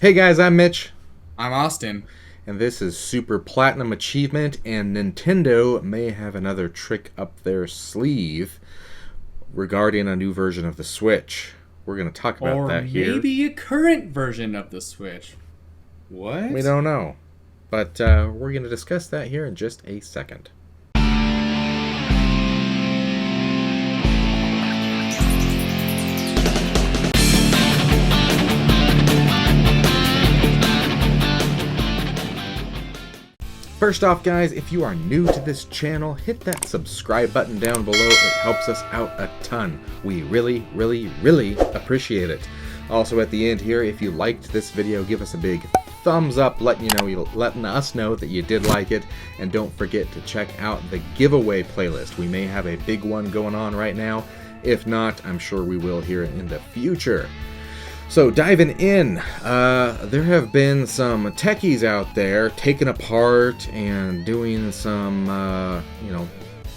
Hey guys, I'm Mitch, I'm Austin. and this is Super Platinum Achievement, and Nintendo may have another trick up their sleeve regarding a new version of the Switch. We're going to talk about Or that here. maybe a current version of the Switch. What? We don't know, but we're going to discuss that here in just a second. First off, guys, if you are new to this channel, hit that subscribe button down below. It helps us out a ton. We really, really, really appreciate it. Also, at the end here, if you liked this video, give us a big thumbs up, letting us know that you did like it. And don't forget to check out the giveaway playlist. We may have a big one going on right now. If not, I'm sure we will here in the future. So diving in, there have been some techies out there taking apart and doing some,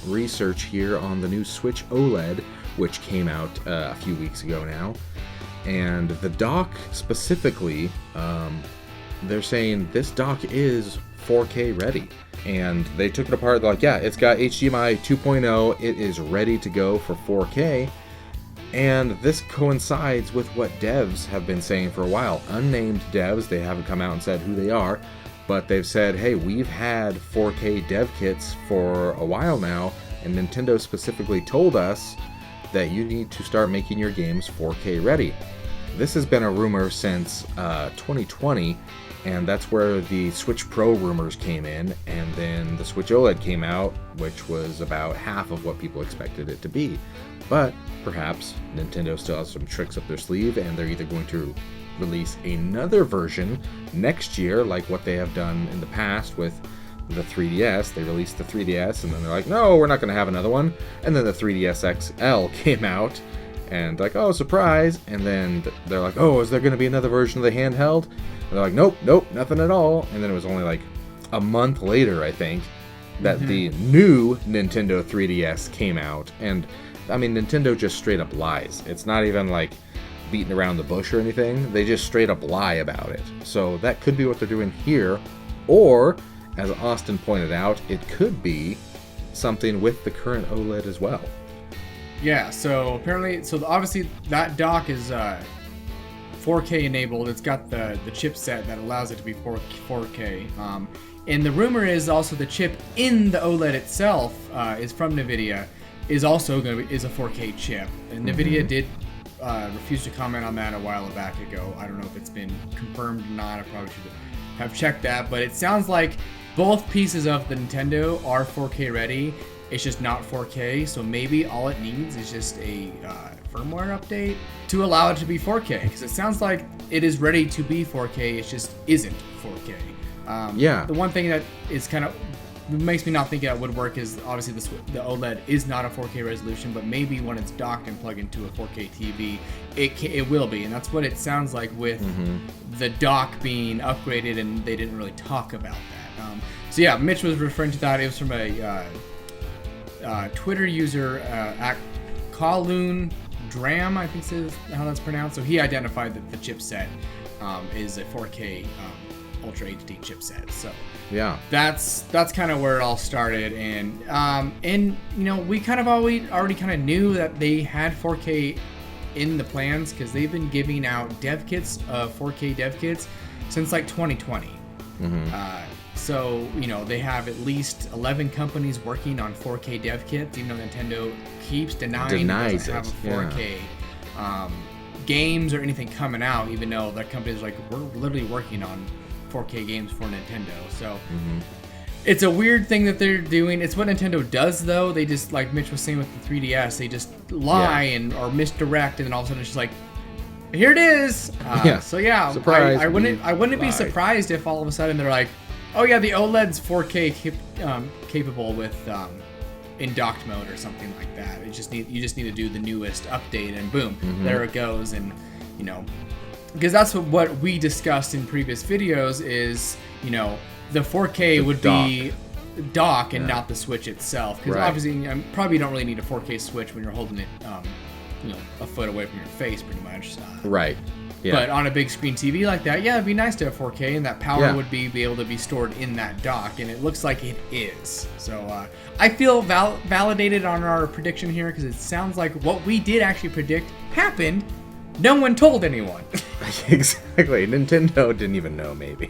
research here on the new Switch OLED, which came out a few weeks ago now. And the dock specifically, they're saying this dock is 4K ready. And they took it apart, they're like, yeah, it's got HDMI 2.0, it is ready to go for 4K. And this coincides with what devs have been saying for a while. Unnamed devs, they haven't come out and said who they are, but they've said, hey, we've had 4K dev kits for a while now, and Nintendo specifically told us that you need to start making your games 4K ready. This has been a rumor since 2020, and that's where the Switch Pro rumors came in, and then the Switch OLED came out, which was about half of what people expected it to be. But perhaps Nintendo still has some tricks up their sleeve, and they're either going to release another version next year, like what they have done in the past with the 3DS. They released the 3DS, and then they're like, no, we're not going to have another one. And then the 3DS XL came out, and like, oh, surprise. And then they're like, oh, is there going to be another version of the handheld? And they're like, nope, nothing at all. And then it was only like a month later, I think, that the new Nintendo 3DS came out. And I mean, Nintendo just straight up lies. It's not even like beating around the bush or anything. They just straight up lie about it. So that could be what they're doing here. Or, as Austin pointed out, it could be something with the current OLED as well. Yeah, so apparently, obviously that dock is 4K enabled. It's got the chipset that allows it to be 4K. And the rumor is also the chip in the OLED itself is from NVIDIA. Is also is a 4K chip, and NVIDIA did refuse to comment on that a while back ago. I don't know if it's been confirmed or not. I probably should have checked that, but it sounds like both pieces of the Nintendo are 4K ready. It's just not 4K, so maybe all it needs is just a firmware update to allow it to be 4K, because it sounds like it is ready to be 4K. It just isn't 4K. Yeah. The one thing that is kind of makes me not think that would work is obviously the OLED is not a 4K resolution, but maybe when it's docked and plugged into a 4K TV, it will be, and that's what it sounds like with the dock being upgraded, and they didn't really talk about that. So yeah, Mitch was referring to that. It was from a Twitter user at Kowloon Dram, I think is how that's pronounced. So he identified that the chipset is a 4K Ultra HD chipset. So yeah, that's kind of where it all started, and we kind of already kind of knew that they had 4K in the plans, because they've been giving out dev kits, 4K dev kits, since like 2020. So they have at least 11 companies working on 4K dev kits, even though Nintendo keeps denying it doesn't have a 4K games or anything coming out, even though that company is like, we're literally working on 4K games for Nintendo. So it's a weird thing that they're doing. It's what Nintendo does, though. They just, like Mitch was saying with the 3DS, they just lie or misdirect, and then all of a sudden it's just like, here it is. So yeah, surprise, I wouldn't be surprised if all of a sudden they're like, oh yeah, the OLED's 4K capable with in docked mode or something like that. You just need to do the newest update, and boom, there it goes. And because that's what we discussed in previous videos is, the 4K would be dock and not the Switch itself. Because obviously, probably you don't really need a 4K Switch when you're holding it, a foot away from your face, pretty much. Right. Yeah. But on a big screen TV like that, yeah, it'd be nice to have 4K, and that power Yeah. would be able to be stored in that dock, and it looks like it is. So I feel validated on our prediction here, because it sounds like what we did actually predict happened. No one told anyone. Exactly. Nintendo didn't even know, maybe.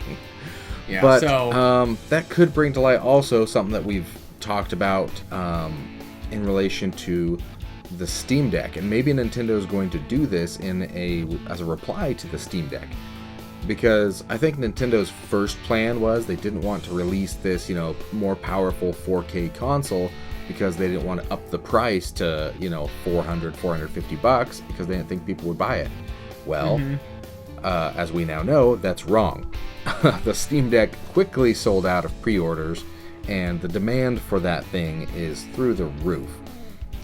Yeah, But so that could bring to light also something that we've talked about in relation to the Steam Deck, and maybe Nintendo is going to do this as a reply to the Steam Deck, because I think Nintendo's first plan was they didn't want to release this, more powerful 4K console because they didn't want to up the price to, $450 because they didn't think people would buy it. Well, as we now know, that's wrong. The Steam Deck quickly sold out of pre-orders, and the demand for that thing is through the roof.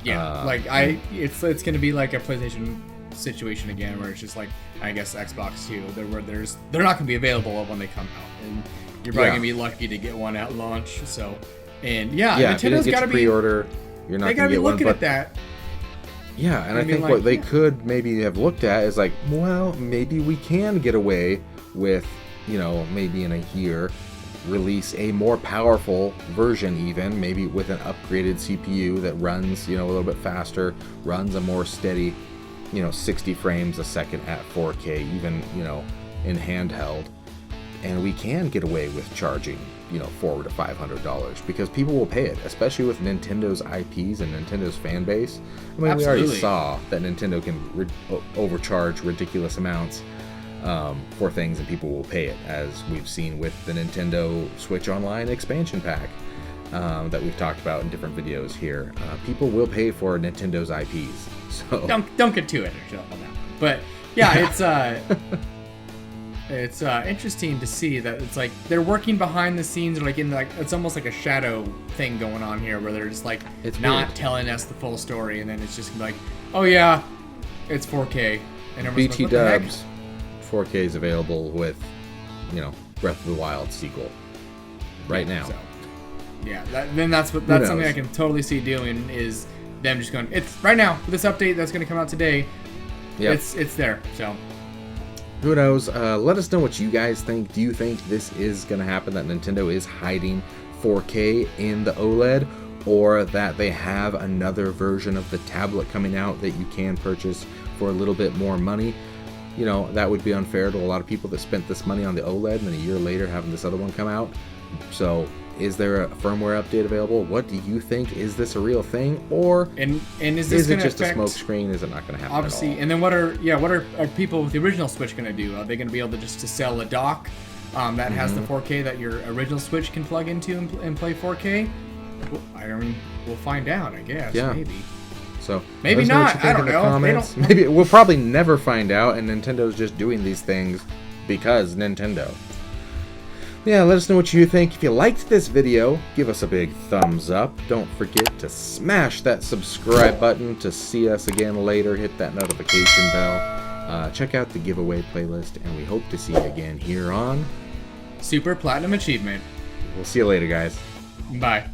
yeah, it's going to be like a PlayStation situation again, where it's just like, I guess Xbox too, they're not going to be available when they come out, and you're probably going to be lucky to get one at launch. So, and Nintendo's got to be pre-order. You're not going to get one. Looking at that. Yeah, and I think what they could maybe have looked at is like, well, maybe we can get away with, maybe in a year, release a more powerful version, even maybe with an upgraded CPU that runs, a little bit faster, runs a more steady, 60 frames a second at 4K, even, in handheld. And we can get away with charging, $400 to $500, because people will pay it, especially with Nintendo's IPs and Nintendo's fan base. I mean, we already saw that Nintendo can overcharge ridiculous amounts for things, and people will pay it, as we've seen with the Nintendo Switch Online expansion pack that we've talked about in different videos here. People will pay for Nintendo's IPs. So don't get too energetic on that one. But yeah, it's interesting to see that it's like they're working behind the scenes, or like it's almost like a shadow thing going on here, where they're just like not weird. Telling us the full story, and then it's just like, oh yeah, it's 4K, and everyone's BT like, what the heck? Dubs 4K is available with, Breath of the Wild sequel right now. So, yeah, that's something I can totally see doing, is them just going, it's right now with this update that's going to come out today. Yep. It's there. So who knows? Let us know what you guys think. Do you think this is going to happen, that Nintendo is hiding 4K in the OLED, or that they have another version of the tablet coming out that you can purchase for a little bit more money? That would be unfair to a lot of people that spent this money on the OLED, and then a year later having this other one come out. So is there a firmware update available? What do you think? Is this a real thing, or and is this is it gonna just affect, a smoke screen? Is it not going to happen obviously? at all? And then what are people with the original Switch going to do? Are they going to be able to sell a dock that has the 4K that your original Switch can plug into and play 4K? Well, we'll find out, I guess. Yeah. Maybe. So Maybe let us know what not. you think I don't in the know. comments. Maybe we'll probably never find out, and Nintendo's just doing these things because Nintendo. Yeah, let us know what you think. If you liked this video, give us a big thumbs up. Don't forget to smash that subscribe button to see us again later. Hit that notification bell. Check out the giveaway playlist, and we hope to see you again here on Super Platinum Achievement. We'll see you later, guys. Bye.